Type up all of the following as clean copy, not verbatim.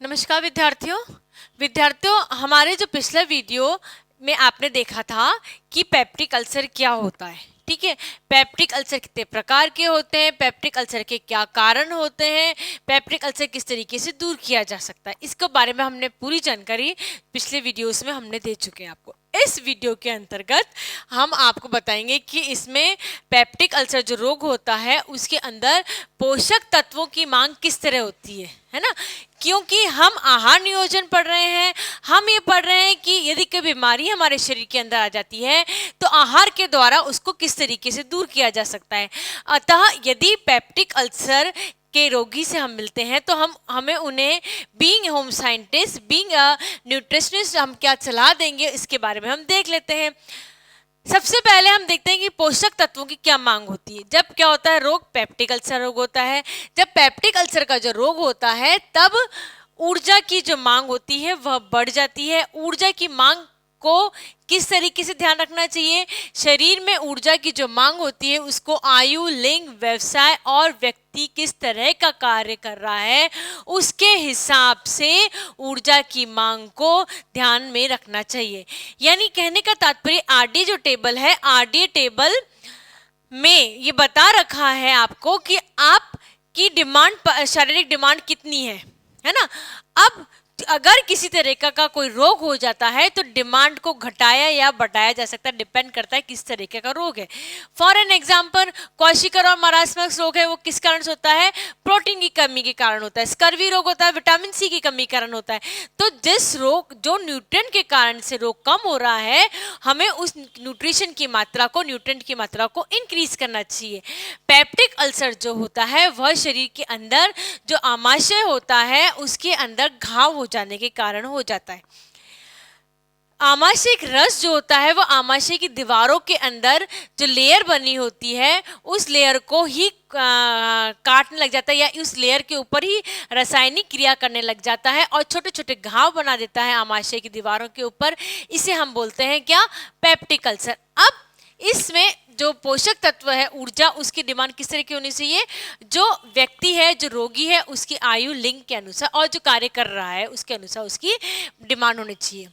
नमस्कार विद्यार्थियों हमारे जो पिछले वीडियो में आपने देखा था कि पेप्टिक अल्सर क्या होता है। ठीक है, पेप्टिक अल्सर कितने प्रकार के होते हैं, पेप्टिक अल्सर के क्या कारण होते हैं, पेप्टिक अल्सर किस तरीके से दूर किया जा सकता है, इसके बारे में हमने पूरी जानकारी पिछले वीडियोस में हमने दे चुके हैं आपको। इस वीडियो के अंतर्गत हम आपको बताएंगे कि इसमें पेप्टिक अल्सर जो रोग होता है उसके अंदर पोषक तत्वों की मांग किस तरह होती है ना। क्योंकि हम आहार नियोजन पढ़ रहे हैं, हम ये पढ़ रहे हैं कि यदि कोई बीमारी हमारे शरीर के अंदर आ जाती है तो आहार के द्वारा उसको किस तरीके से दूर किया जा सकता है। अतः यदि पेप्टिक अल्सर के रोगी से हम मिलते हैं तो हमें उन्हें being home scientist, being nutritionist हम क्या सलाह देंगे इसके बारे में हम देख लेते हैं। सबसे पहले हम देखते हैं कि पोषक तत्वों की क्या मांग होती है। जब क्या होता है रोग, पेप्टिक अल्सर रोग होता है। जब पेप्टिक अल्सर का जो रोग होता है तब ऊर्जा की जो मांग होती है वह बढ़ जाती है। ऊर्जा की मांग को किस तरीके से ध्यान रखना चाहिए, शरीर में ऊर्जा की जो मांग होती है उसको आयु, लिंग, व्यवसाय और व्यक्ति किस तरह का कार्य कर रहा है उसके हिसाब से ऊर्जा की मांग को ध्यान में रखना चाहिए। यानी कहने का तात्पर्य आरडी जो टेबल है, आरडी टेबल में ये बता रखा है आपको कि आपकी डिमांड, शारीरिक डिमांड कितनी है ना। अब अगर किसी तरह का कोई रोग हो जाता है तो डिमांड को घटाया या बढ़ाया जा सकता है, डिपेंड करता है किस तरीके का रोग है। फॉर एन एग्जाम्पल क्वाशिकर और मरासमस रोग है, वो किस कारण से होता है, प्रोटीन की कमी के कारण होता है। स्कर्वी रोग होता है, विटामिन सी की कमी के कारण होता है। तो जिस रोग, जो न्यूट्रिएंट के कारण से रोग कम हो रहा है, हमें उस न्यूट्रिशन की मात्रा को, न्यूट्रिएंट की मात्रा को इंक्रीज करना चाहिए। पेप्टिक अल्सर जो होता है वह शरीर के अंदर जो आमाशय होता है उसके अंदर घाव हो जाने के कारण हो जाता है। आमाशयिक रस जो होता है वो आमाशय की दीवारों के अंदर जो लेयर बनी होती है उस लेयर को ही काटने लग जाता है या उस लेयर के ऊपर ही रासायनिक क्रिया करने लग जाता है और छोटे छोटे घाव बना देता है आमाशय की दीवारों के ऊपर। इसे हम बोलते हैं क्या, पेप्टिक अल्सर। अब इसमें जो पोषक तत्व है, ऊर्जा, उसकी डिमांड किस तरह की होनी चाहिए, जो व्यक्ति है, जो रोगी है, उसकी आयु, लिंग के अनुसार और जो कार्य कर रहा है उसके अनुसार उसकी डिमांड होनी चाहिए।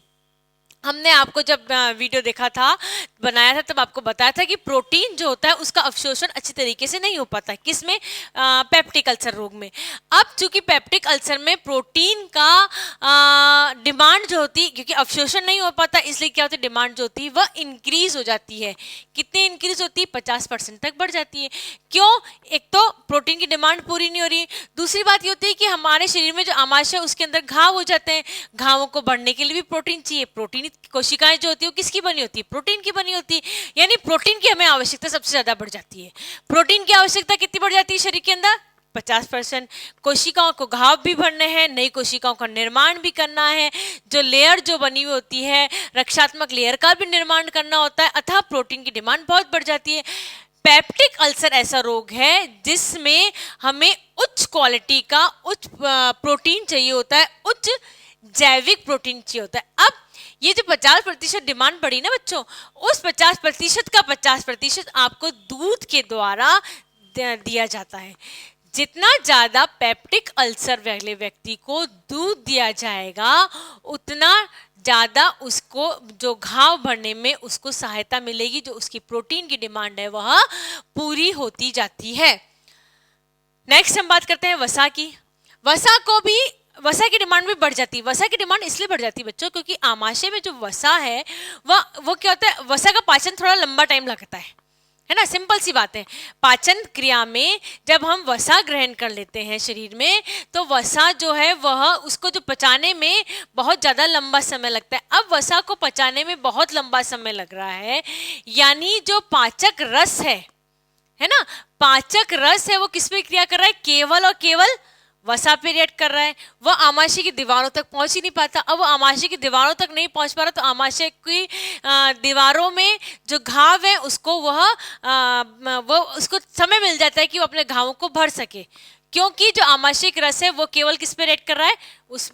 हमने आपको जब वीडियो देखा था, बनाया था, तब आपको बताया था कि प्रोटीन जो होता है उसका अवशोषण अच्छी तरीके से नहीं हो पाता है। किसमें, पेप्टिक अल्सर रोग में। अब चूंकि पेप्टिक अल्सर में प्रोटीन का डिमांड जो होती है, क्योंकि अवशोषण नहीं हो पाता, इसलिए क्या होती है, डिमांड जो होती है वह इंक्रीज हो जाती है। कितनी इंक्रीज होती है, 50% तक बढ़ जाती है। क्यों, एक तो प्रोटीन की डिमांड पूरी नहीं हो रही, दूसरी बात ये होती है कि हमारे शरीर में जो आमाशय है उसके अंदर घाव हो जाते हैं। घावों को बढ़ने के लिए भी प्रोटीन चाहिए। प्रोटीन कोशिकाएं जो होती है वो किसकी बनी होती है, प्रोटीन की बनी होती है। यानी प्रोटीन की हमें आवश्यकता सबसे ज्यादा बढ़ जाती है। प्रोटीन की आवश्यकता कितनी बढ़ जाती है शरीर के अंदर, 50%। कोशिकाओं को घाव भी भरने हैं, नई कोशिकाओं का निर्माण भी करना है, जो लेयर जो बनी हुई होती है, रक्षात्मक लेयर का भी निर्माण करना होता है, अतः प्रोटीन की डिमांड बहुत बढ़ जाती है। पेप्टिक अल्सर ऐसा रोग है जिसमें हमें उच्च क्वालिटी का उच्च प्रोटीन चाहिए होता है, उच्च जैविक प्रोटीन चाहिए होता है। अब ये जो 50% डिमांड बढ़ी ना बच्चों, उस 50% का 50% आपको दूध के द्वारा दिया जाता है। जितना ज्यादा पेप्टिक अल्सर वाले व्यक्ति को दूध दिया जाएगा उतना ज्यादा उसको जो घाव भरने में उसको सहायता मिलेगी, जो उसकी प्रोटीन की डिमांड है वह पूरी होती जाती है। नेक्स्ट हम बात करते हैं वसा की। वसा की डिमांड भी बढ़ जाती है। वसा की डिमांड इसलिए बढ़ जाती है बच्चों क्योंकि आमाशय में जो वसा है वो क्या होता है, वसा का पाचन थोड़ा लंबा टाइम लगता है ना। सिंपल सी बात है, पाचन क्रिया में जब हम वसा ग्रहण कर लेते हैं शरीर में तो वसा जो है वह उसको जो पचाने में बहुत ज़्यादा लंबा समय लगता है। अब वसा को पचाने में बहुत लंबा समय लग रहा है, यानी जो पाचक रस है ना, पाचक रस है वो किस पे क्रिया कर रहा है, केवल और केवल वसा पे रिएक्ट कर रहा है। वह आमाशय की दीवारों तक पहुंच ही नहीं पाता। अब वो आमाशय की दीवारों तक नहीं पहुंच पा रहा तो आमाशय की दीवारों में जो घाव है उसको वो उसको समय मिल जाता है कि वो अपने घावों को भर सके, क्योंकि जो आमाशयिक रस है वो केवल किस पे रिएक्ट कर रहा है, उस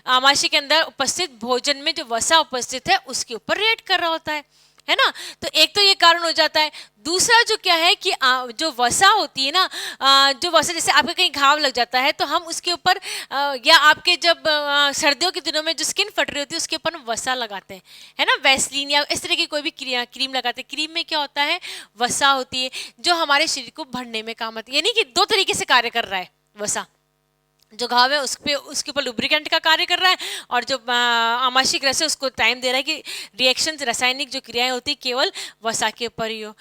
आमाशय के अंदर उपस्थित भोजन में जो वसा उपस्थित है उसके ऊपर रिएक्ट कर रहा होता है। है ना। तो एक तो ये कारण हो जाता है। दूसरा जो क्या है कि जो वसा होती है ना, जो वसा जैसे आपके कहीं घाव लग जाता है तो हम उसके ऊपर या आपके जब सर्दियों के दिनों में जो स्किन फट रही होती है उसके ऊपर हम वसा लगाते हैं, है ना, वैसलीन या इस तरह की कोई भी क्रीम लगाते हैं। क्रीम में क्या होता है, वसा होती है जो हमारे शरीर को भरने में काम आती है। यानी कि दो तरीके से कार्य कर रहा है वसा। जो घाव है उस पे उसके ऊपर लुब्रिकेंट का कार्य कर रहा है, और जो आमाशयिक रस है उसको टाइम दे रहा है कि रिएक्शन रासायनिक जो क्रियाएं होती है केवल वसा के ऊपर ही हो।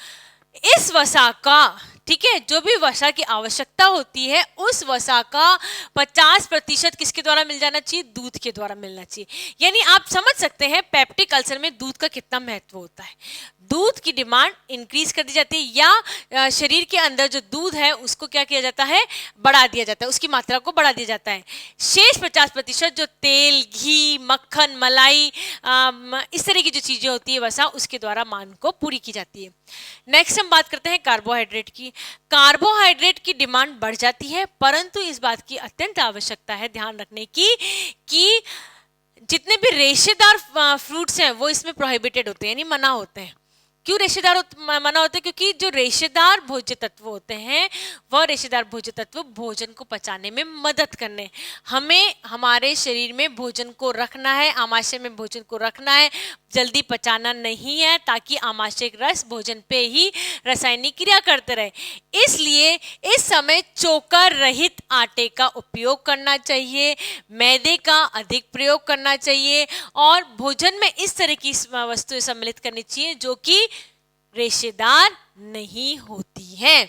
इस वसा का, ठीक है, जो भी वसा की आवश्यकता होती है उस वसा का 50% किसके द्वारा मिल जाना चाहिए, दूध के द्वारा मिलना चाहिए। यानी आप समझ सकते हैं पेप्टिक अल्सर में दूध का कितना महत्व होता है। दूध की डिमांड इंक्रीज कर दी जाती है, या शरीर के अंदर जो दूध है उसको क्या किया जाता है, बढ़ा दिया जाता है, उसकी मात्रा को बढ़ा दिया जाता है। शेष 50% जो तेल, घी, मक्खन, मलाई, इस तरह की जो चीजें होती है वसा, उसके द्वारा मांग को पूरी की जाती है। नेक्स्ट हम बात करते हैं कार्बोहाइड्रेट की। कार्बोहाइड्रेट की डिमांड बढ़ जाती है, परंतु इस बात की अत्यंत आवश्यकता है ध्यान रखने की कि जितने भी रेशेदार फ्रूट्स हैं वो इसमें प्रोहिबिटेड होते हैं, यानी मना होते हैं। क्यों रेशेदार मना होते हैं, क्योंकि जो रेशेदार भोज्य तत्व होते हैं वह रेशेदार भोज्य तत्व भोजन को पचाने में मदद करने, हमें हमारे शरीर में भोजन को रखना है, आमाशय में भोजन को रखना है, जल्दी पचाना नहीं है, ताकि आमाशयिक रस भोजन पे ही रासायनिक क्रिया करते रहे। इसलिए इस समय चोकर रहित आटे का उपयोग करना चाहिए, मैदे का अधिक प्रयोग करना चाहिए, और भोजन में इस तरह की वस्तुएं सम्मिलित करनी चाहिए जो कि रेशेदार नहीं होती हैं।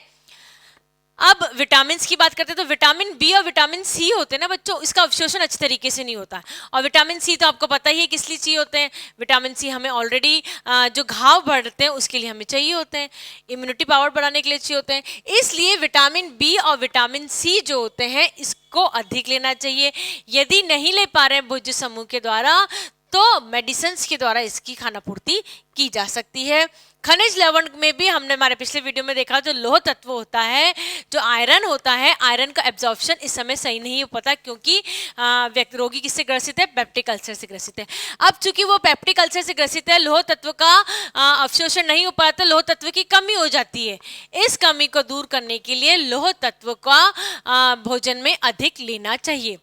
अब विटामिन की बात करते हैं तो विटामिन बी और विटामिन सी होते हैं ना बच्चों, इसका अवशोषण अच्छे तरीके से नहीं होता है। और विटामिन सी तो आपको पता ही है किस लिए चाहिए होते हैं। विटामिन सी हमें ऑलरेडी जो घाव बढ़ते हैं उसके लिए हमें चाहिए होते हैं, इम्यूनिटी पावर बढ़ाने के लिए चाहिए होते हैं। इसलिए विटामिन बी और विटामिन सी जो होते हैं इसको अधिक लेना चाहिए। यदि नहीं ले पा रहे हैं भोज्य समूह के द्वारा तो मेडिसिन के द्वारा इसकी खानापूर्ति की जा सकती है। खनिज लवण में भी हमने हमारे पिछले वीडियो में देखा, जो लोह तत्व होता है, जो आयरन होता है, आयरन का एब्जॉर्प्शन इस समय सही नहीं हो पाता, क्योंकि व्यक्ति रोगी किससे ग्रसित है, पेप्टिक अल्सर से ग्रसित है। अब चूंकि वो पेप्टिक अल्सर से ग्रसित है, लोह तत्व का अवशोषण नहीं हो पाता, लोह तत्व की कमी हो जाती है। इस कमी को दूर करने के लिए लोह तत्व का भोजन में अधिक लेना चाहिए।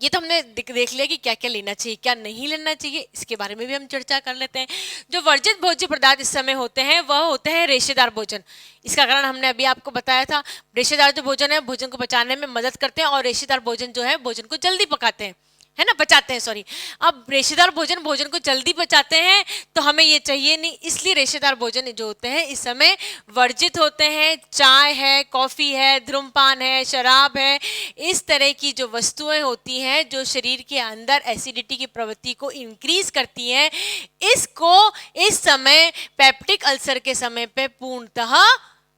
ये तो हमने देख लिया कि क्या क्या लेना चाहिए, क्या नहीं लेना चाहिए, इसके बारे में भी हम चर्चा कर लेते हैं। जो वर्जित भोज्य पदार्थ इस समय होते हैं वह होते हैं रेशेदार भोजन। इसका कारण हमने अभी आपको बताया था। रेशेदार जो भोजन है भोजन को पचाने में मदद करते हैं, और रेशेदार भोजन जो है भोजन को जल्दी पकाते हैं, है ना, पचाते हैं, सॉरी। अब रेशेदार भोजन भोजन को जल्दी पचाते हैं तो हमें ये चाहिए नहीं, इसलिए रेशेदार भोजन जो होते हैं इस समय वर्जित होते हैं। चाय है, कॉफ़ी है, धूम्रपान है, शराब है, इस तरह की जो वस्तुएं होती हैं जो शरीर के अंदर एसिडिटी की प्रवृत्ति को इंक्रीज करती हैं, इसको इस समय पेप्टिक अल्सर के समय पे पूर्णतः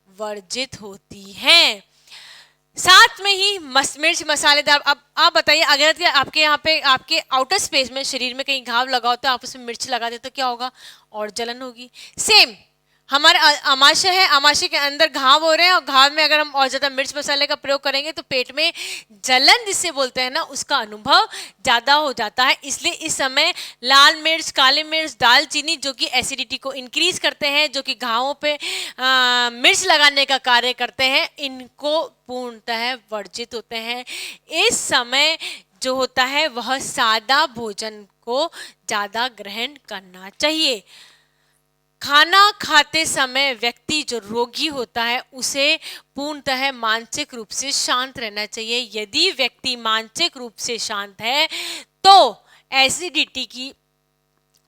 वर्जित होती हैं। साथ में ही मिर्च मसालेदार। अब आप बताइए, अगर आपके यहाँ पे आपके आउटर स्पेस में शरीर में कहीं घाव लगा हो तो आप उसमें मिर्च लगा दे तो क्या होगा, और जलन होगी। सेम हमारे आमाशय है, आमाशय के अंदर घाव हो रहे हैं, और घाव में अगर हम और ज़्यादा मिर्च मसाले का प्रयोग करेंगे तो पेट में जलन जिसे बोलते हैं ना, उसका अनुभव ज़्यादा हो जाता है। इसलिए इस समय लाल मिर्च, काली मिर्च, दालचीनी जो कि एसिडिटी को इंक्रीज करते हैं, जो कि घावों पे मिर्च लगाने का कार्य करते हैं, इनको पूर्णतः वर्जित होते हैं। इस समय जो होता है वह सादा भोजन को ज़्यादा ग्रहण करना चाहिए। खाना खाते समय व्यक्ति जो रोगी होता है उसे पूर्णतः मानसिक रूप से शांत रहना चाहिए। यदि व्यक्ति मानसिक रूप से शांत है तो एसिडिटी की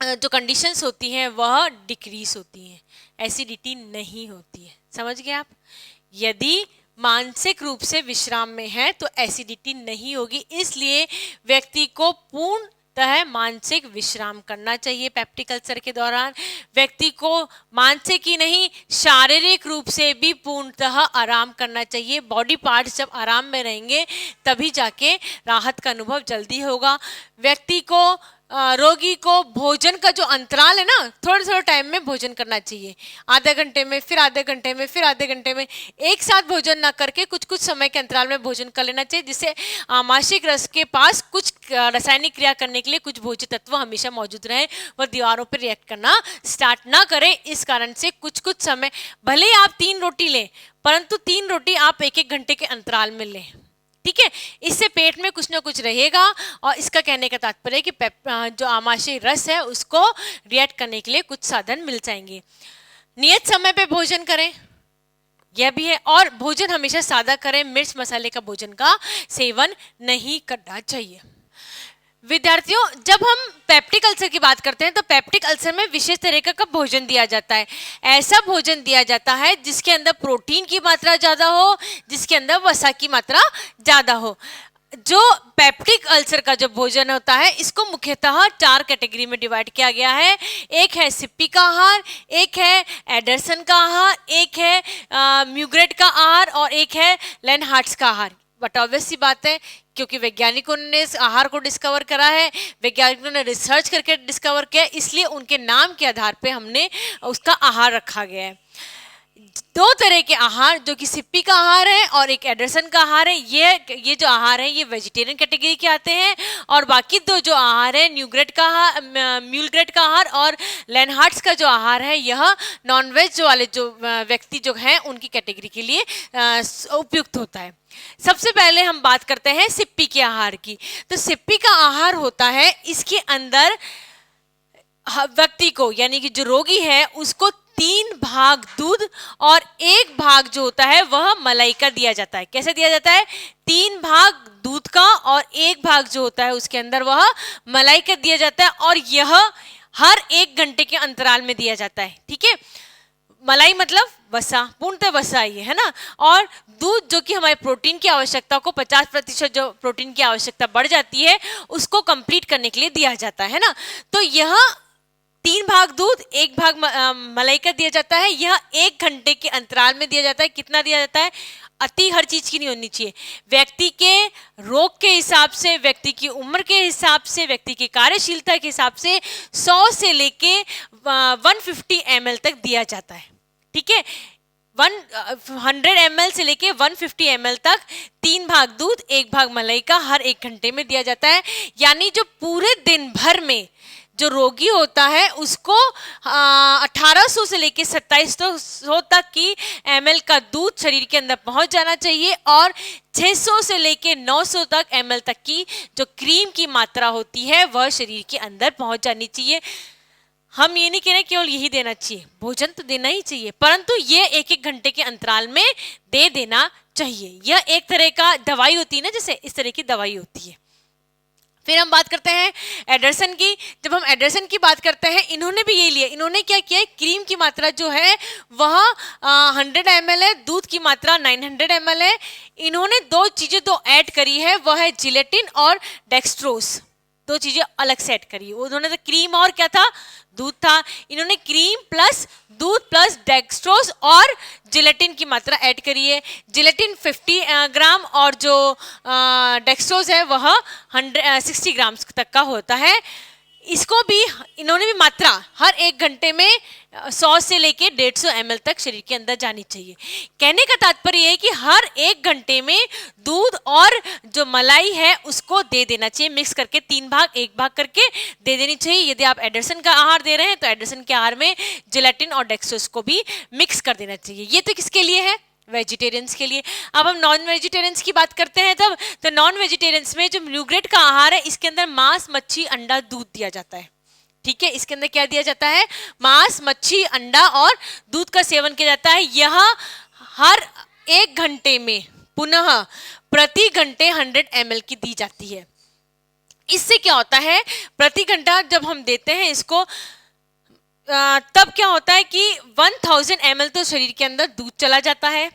जो कंडीशंस होती हैं वह डिक्रीज होती हैं, एसिडिटी नहीं होती है। समझ गए आप? यदि मानसिक रूप से विश्राम में है तो एसिडिटी नहीं होगी। इसलिए व्यक्ति को पूर्ण मानसिक विश्राम करना चाहिए। पेप्टिक अल्सर के दौरान व्यक्ति को मानसिक ही नहीं शारीरिक रूप से भी पूर्णतः आराम करना चाहिए। बॉडी पार्ट्स जब आराम में रहेंगे तभी जाके राहत का अनुभव जल्दी होगा। व्यक्ति को रोगी को भोजन का जो अंतराल है ना, थोड़े थोड़े टाइम में भोजन करना चाहिए, आधे घंटे में, फिर आधे घंटे में, फिर आधे घंटे में, एक साथ भोजन ना करके कुछ कुछ समय के अंतराल में भोजन कर लेना चाहिए, जिससे आमाशयिक रस के पास कुछ रासायनिक क्रिया करने के लिए कुछ भोज्य तत्व हमेशा मौजूद रहे, वह दीवारों पर रिएक्ट करना स्टार्ट ना करें। इस कारण से कुछ कुछ समय, भले ही आप 3 रोटी लें, परंतु 3 रोटी आप 1-1 घंटे के अंतराल में लें, ठीक है। इससे पेट में कुछ ना कुछ रहेगा, और इसका कहने का तात्पर्य है कि जो आमाशय रस है उसको रिएक्ट करने के लिए कुछ साधन मिल जाएंगे। नियत समय पे भोजन करें, यह भी है, और भोजन हमेशा सादा करें, मिर्च मसाले का भोजन का सेवन नहीं करना चाहिए। विद्यार्थियों, जब हम पेप्टिक अल्सर की बात करते हैं तो पेप्टिक अल्सर में विशेष तरीके का भोजन दिया जाता है। ऐसा भोजन दिया जाता है जिसके अंदर प्रोटीन की मात्रा ज़्यादा हो, जिसके अंदर वसा की मात्रा ज़्यादा हो। जो पेप्टिक अल्सर का जो भोजन होता है, इसको मुख्यतः 4 कैटेगरी में डिवाइड किया गया है। एक है सिप्पी का आहार, एक है एडरसन का आहार, एक है म्यूग्रेट का आहार, और एक है लेनहार्ट्स का आहार। बट ऑब्वियस सी बात है, क्योंकि वैज्ञानिकों ने इस आहार को डिस्कवर करा है, वैज्ञानिकों ने रिसर्च करके डिस्कवर किया, इसलिए उनके नाम के आधार पे हमने उसका आहार रखा गया है। 2 तरह के आहार, जो कि सिप्पी का आहार है और एक एडरसन का आहार है, ये जो आहार है ये वेजिटेरियन कैटेगरी के आते हैं, और बाकी 2 जो आहार है, म्यूलग्रेट का आहार और लेनहार्ट्स का जो आहार है, यह नॉनवेज वाले जो व्यक्ति जो हैं उनकी कैटेगरी के लिए उपयुक्त होता है। सबसे पहले हम बात करते हैं सिप्पी के आहार की। तो सिप्पी का आहार होता है, इसके अंदर व्यक्ति को, यानी कि जो रोगी है, उसको 3 भाग दूध और 1 भाग जो होता है वह मलाई का दिया जाता है। कैसे दिया जाता है? 3 भाग दूध का और 1 भाग जो होता है उसके अंदर वह मलाई का दिया जाता है, और यह हर 1 घंटे के अंतराल में दिया जाता है, ठीक है। मलाई मतलब वसा, पूर्णतः वसा ही है ना। और दूध जो कि हमारे प्रोटीन की आवश्यकता को 50% जो प्रोटीन की आवश्यकता बढ़ जाती है उसको कंप्लीट करने के लिए दिया जाता है ना। तो यह 3 भाग दूध 1 भाग मलाई का दिया जाता है। यह 1 घंटे के अंतराल में दिया जाता है। कितना दिया जाता है? अति हर चीज की नहीं होनी चाहिए। व्यक्ति के रोग के हिसाब से, व्यक्ति की उम्र के हिसाब से, व्यक्ति की कार्यशीलता के हिसाब से 100 से लेके 150 ml तक दिया जाता है, ठीक है। 100 ml से लेके 150 ml तक 3 भाग दूध 1 भाग मलाई का हर 1 घंटे में दिया जाता है। यानी जो पूरे दिन भर में जो रोगी होता है उसको 1800 से लेके 2700 तक की ml का दूध शरीर के अंदर पहुंच जाना चाहिए, और 600 से लेके 900 तक ml तक की जो क्रीम की मात्रा होती है वह शरीर के अंदर पहुंच जानी चाहिए। हम ये नहीं कह रहे केवल यही देना चाहिए, भोजन तो देना ही चाहिए, परंतु ये 1-1 घंटे के अंतराल में दे देना चाहिए। यह एक तरह का दवाई होती है ना, जैसे इस तरह की दवाई होती है। फिर हम बात करते हैं एडरसन की। जब हम एडरसन की बात करते हैं, इन्होंने भी यही लिया। इन्होंने क्या किया है, क्रीम की मात्रा जो है वह 100 ml है, दूध की मात्रा 900 ml है। इन्होंने 2 चीजें तो ऐड करी है, वह है जिलेटिन और डेक्सट्रोज। 2 चीजें अलग से ऐड करी। उन्होंने तो क्रीम और क्या था, दूध था। इन्होंने क्रीम प्लस दूध प्लस डेक्सट्रोज और जिलेटिन की मात्रा ऐड करी है। जिलेटिन 50 ग्राम और जो डेक्सट्रोज है वह 60 ग्राम तक का होता है। इसको भी इन्होंने भी मात्रा हर 1 घंटे में 100 से लेके 150 ml तक शरीर के अंदर जानी चाहिए। कहने का तात्पर्य है कि हर 1 घंटे में दूध और जो मलाई है उसको दे देना चाहिए, मिक्स करके 3 भाग 1 भाग करके दे देनी चाहिए। यदि आप एडरसन का आहार दे रहे हैं तो एडरसन के आहार में जिलेटिन और डेक्सट्रोज को भी मिक्स कर देना चाहिए। ये तो किसके लिए है? वेजिटेरियंस के लिए। अब हम नॉन वेजिटेरियंस की बात करते हैं तब, तो नॉन वेजिटेरियंस में जो म्यूग्रेट का आहार है इसके अंदर मांस, मच्छी, अंडा, दूध दिया जाता है, ठीक है। इसके अंदर क्या दिया जाता है? मांस, मच्छी, अंडा और दूध का सेवन किया जाता है। यह हर 1 घंटे में पुनः प्रति घंटे 100 ml की दी जाती है। इससे क्या होता है, प्रति घंटा जब हम देते हैं इसको, तब क्या होता है कि 1000 ml तो शरीर के अंदर दूध चला जाता है।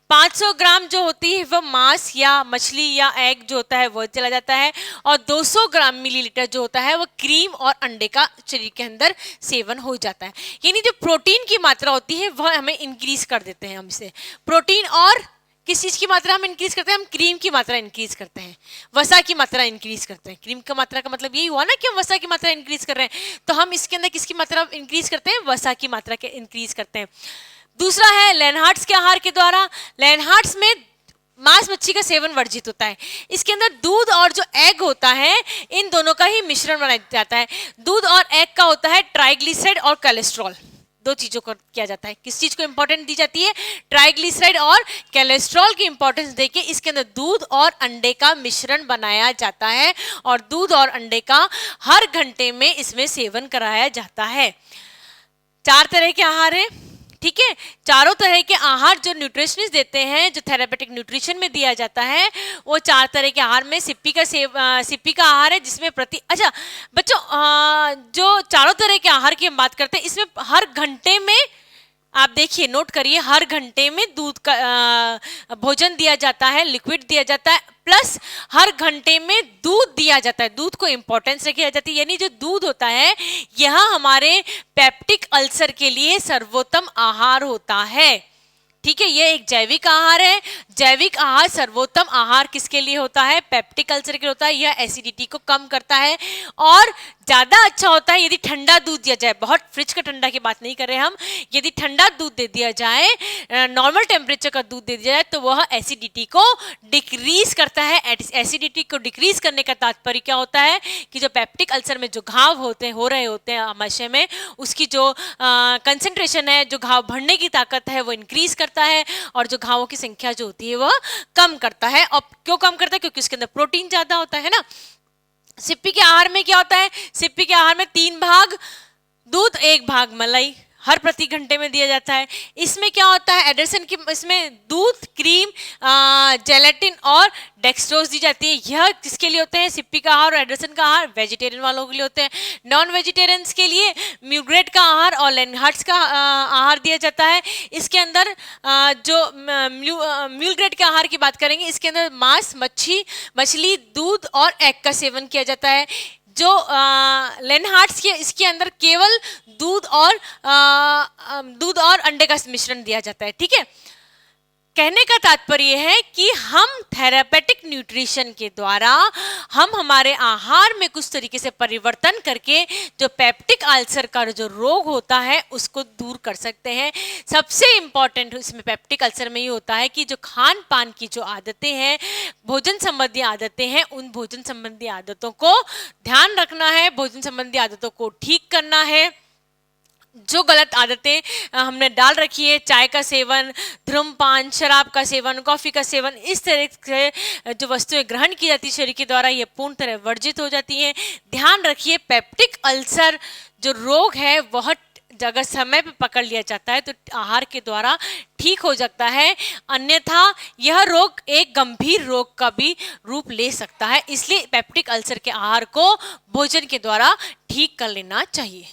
500 ग्राम जो होती है वह मांस या मछली या एग जो होता है वह चला जाता है, और 200 ग्राम मिलीलीटर जो होता है वह क्रीम और अंडे का शरीर के अंदर सेवन हो जाता है। यानी जो प्रोटीन की मात्रा होती है वह हमें इंक्रीज कर देते हैं हम इसे। प्रोटीन और किस चीज़ की मात्रा हम इंक्रीज करते हैं? हम क्रीम की मात्रा इंक्रीज करते हैं, वसा की मात्रा इंक्रीज करते हैं। क्रीम का मात्रा का मतलब यही हुआ ना कि हम वसा की मात्रा इंक्रीज कर रहे हैं, तो हम इसके अंदर किसकी मात्रा इंक्रीज करते हैं? वसा की मात्रा के इंक्रीज करते हैं। दूसरा है लेनहार्ट्स के आहार के द्वारा। लेनहार्ट्स में मांस मच्छी का सेवन वर्जित होता है। इसके अंदर दूध और जो एग होता है, इन दोनों का ही मिश्रण बनाया जाता है। दूध और एग का होता है ट्राइग्लिसराइड और कोलेस्ट्रॉल, दो चीजों को किया जाता है। किस चीज को इंपॉर्टेंट दी जाती है? ट्राइग्लिसराइड और कोलेस्ट्रॉल की इंपॉर्टेंस देके इसके अंदर दूध और अंडे का मिश्रण बनाया जाता है और दूध और अंडे का हर घंटे में इसमें सेवन कराया जाता है। 4 तरह के आहार हैं, ठीक है। चारों तरह के आहार जो न्यूट्रिशनिस्ट देते हैं, जो थेरेपेटिक न्यूट्रिशन में दिया जाता है, वो 4 तरह के आहार में सिप्पी का आहार है, जिसमें अच्छा बच्चों, जो चारों तरह के आहार की हम बात करते हैं, इसमें हर घंटे में आप देखिए, नोट करिए, हर घंटे में दूध का भोजन दिया जाता है, लिक्विड दिया जाता है, प्लस हर घंटे में दूध दिया जाता है। दूध को इंपॉर्टेंस रखी जाती है, यानी जो दूध होता है यह हमारे पेप्टिक अल्सर के लिए सर्वोत्तम आहार होता है, ठीक है। ये एक जैविक आहार है। जैविक आहार सर्वोत्तम आहार किसके लिए होता है? पेप्टिक अल्सर के लिए होता है। यह एसिडिटी को कम करता है और ज़्यादा अच्छा होता है यदि ठंडा दूध दिया जाए। बहुत फ्रिज का ठंडा की बात नहीं कर रहे हम, यदि ठंडा दूध दे दिया जाए, नॉर्मल टेम्परेचर का दूध दे दिया जाए, तो वह एसिडिटी को डिक्रीज करता है। एसिडिटी को डिक्रीज करने का तात्पर्य क्या होता है कि जो पेप्टिक अल्सर में जो घाव हो रहे होते हैं आमाशय में, उसकी जो कंसेंट्रेशन है, जो घाव भरने की ताकत है, वो इंक्रीज करता है और जो घावों की संख्या जो होती है वह कम करता है। और क्यों कम करता है? क्योंकि उसके अंदर प्रोटीन ज्यादा होता है ना। सिप्पी के आहार में क्या होता है? सिप्पी के आहार में 3 भाग दूध, 1 भाग मलाई हर प्रति घंटे में दिया जाता है। इसमें क्या होता है? एडरसन की इसमें दूध, क्रीम, जेलेटिन और डेक्सट्रोज दी जाती है। यह किसके लिए होते हैं? सिप्पी का आहार और एडरसन का आहार वेजिटेरियन वालों के लिए होते हैं। नॉन वेजिटेरियंस के लिए म्यूग्रेट का आहार और लेनहार्ट्स का आहार दिया जाता है। इसके अंदर जो म्यूग्रेट के आहार की बात करेंगे, इसके अंदर मांस, मछली, दूध और एग का सेवन किया जाता है। जो लेनहार्ट्स के, इसके अंदर केवल दूध और अंडे का मिश्रण दिया जाता है, ठीक है। कहने का तात्पर्य है कि हम थेरेपेटिक न्यूट्रिशन के द्वारा हम हमारे आहार में कुछ तरीके से परिवर्तन करके जो पेप्टिक अल्सर का जो रोग होता है उसको दूर कर सकते हैं। सबसे इम्पॉर्टेंट इसमें पेप्टिक अल्सर में ये होता है कि जो खान पान की जो आदतें हैं, भोजन संबंधी आदतें हैं, उन भोजन संबंधी आदतों को ध्यान रखना है, भोजन संबंधी आदतों को ठीक करना है। जो गलत आदतें हमने डाल रखी है, चाय का सेवन, धूम्रपान, शराब का सेवन, कॉफ़ी का सेवन, इस तरह से जो वस्तुएं ग्रहण की जाती है शरीर के द्वारा, ये पूर्ण तरह वर्जित हो जाती हैं। ध्यान रखिए, पेप्टिक अल्सर जो रोग है वह अगर समय पे पकड़ लिया जाता है तो आहार के द्वारा ठीक हो जाता है, अन्यथा यह रोग एक गंभीर रोग का भी रूप ले सकता है। इसलिए पेप्टिक अल्सर के आहार को भोजन के द्वारा ठीक कर लेना चाहिए।